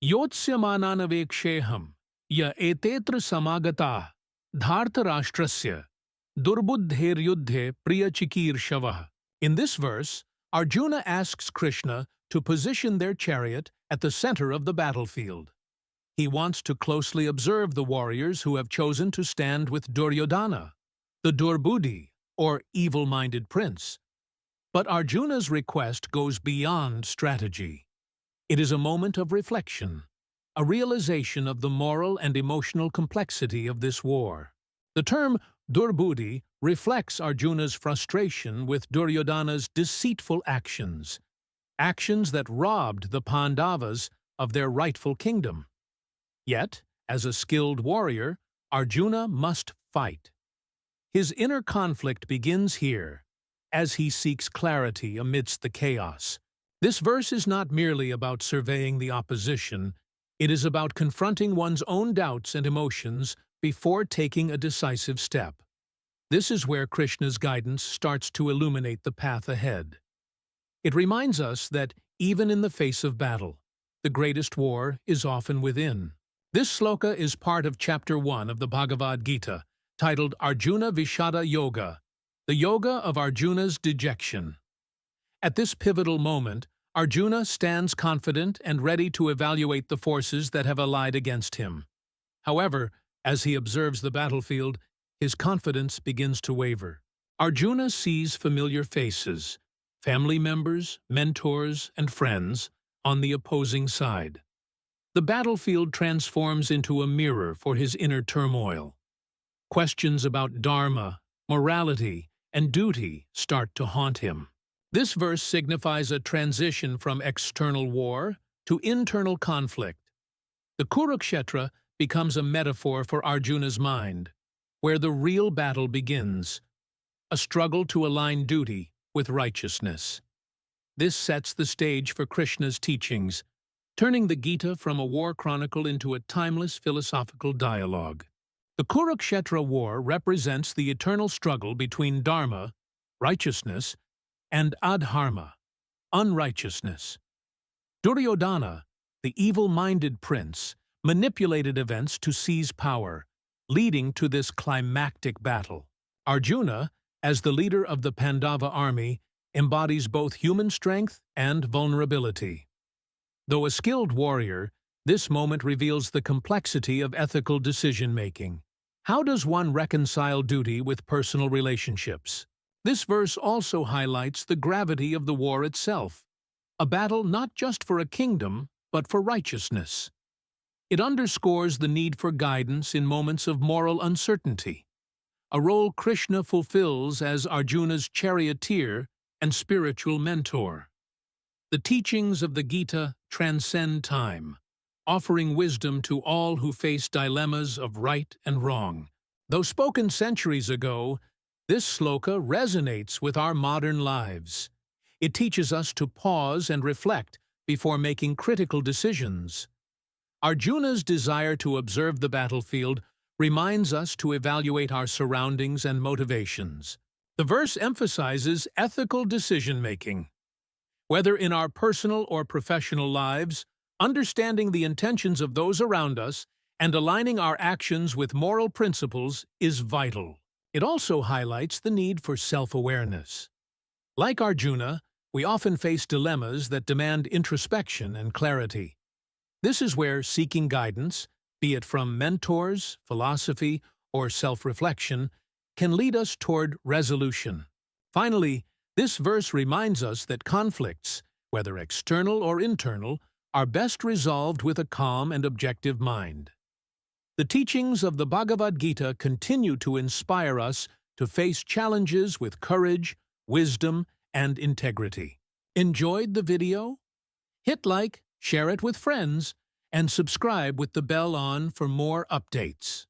Yotsyamānān avekṣeham, ya etetra samāgatāḥ, Dhārtarāṣhṭrasya, durbuddher yuddhe priyacikīrṣhavaḥ. In this verse, Arjuna asks Krishna to position their chariot at the center of the battlefield. He wants to closely observe the warriors who have chosen to stand with Duryodhana, the durbuddher, or evil-minded prince. But Arjuna's request goes beyond strategy. It is a moment of reflection, a realization of the moral and emotional complexity of this war. The term durbuddher reflects Arjuna's frustration with Duryodhana's deceitful actions, actions that robbed the Pandavas of their rightful kingdom. Yet, as a skilled warrior, Arjuna must fight. His inner conflict begins here, as he seeks clarity amidst the chaos. This verse is not merely about surveying the opposition, it is about confronting one's own doubts and emotions before taking a decisive step. This is where Krishna's guidance starts to illuminate the path ahead. It reminds us that, even in the face of battle, the greatest war is often within. This sloka is part of Chapter 1 of the Bhagavad Gita, titled Arjuna Vishada Yoga, the yoga of Arjuna's dejection. At this pivotal moment, Arjuna stands confident and ready to evaluate the forces that have allied against him. However, as he observes the battlefield, his confidence begins to waver. Arjuna sees familiar faces, family members, mentors, and friends, on the opposing side. The battlefield transforms into a mirror for his inner turmoil. Questions about dharma, morality, and duty start to haunt him. This verse signifies a transition from external war to internal conflict. The Kurukshetra becomes a metaphor for Arjuna's mind, where the real battle begins, a struggle to align duty with righteousness. This sets the stage for Krishna's teachings, turning the Gita from a war chronicle into a timeless philosophical dialogue. The Kurukshetra war represents the eternal struggle between dharma, righteousness, and adharma, unrighteousness. Duryodhana, the evil-minded prince, manipulated events to seize power, leading to this climactic battle. Arjuna, as the leader of the Pandava army, embodies both human strength and vulnerability. Though a skilled warrior, this moment reveals the complexity of ethical decision-making. How does one reconcile duty with personal relationships? This verse also highlights the gravity of the war itself, a battle not just for a kingdom, but for righteousness. It underscores the need for guidance in moments of moral uncertainty, a role Krishna fulfills as Arjuna's charioteer and spiritual mentor. The teachings of the Gita transcend time, offering wisdom to all who face dilemmas of right and wrong. Though spoken centuries ago, this sloka resonates with our modern lives. It teaches us to pause and reflect before making critical decisions. Arjuna's desire to observe the battlefield reminds us to evaluate our surroundings and motivations. The verse emphasizes ethical decision-making. Whether in our personal or professional lives, understanding the intentions of those around us and aligning our actions with moral principles is vital. It also highlights the need for self-awareness. Like Arjuna, we often face dilemmas that demand introspection and clarity. This is where seeking guidance, be it from mentors, philosophy, or self-reflection, can lead us toward resolution. Finally, this verse reminds us that conflicts, whether external or internal, are best resolved with a calm and objective mind. The teachings of the Bhagavad Gita continue to inspire us to face challenges with courage, wisdom, and integrity. Enjoyed the video? Hit like, share it with friends, and subscribe with the bell on for more updates.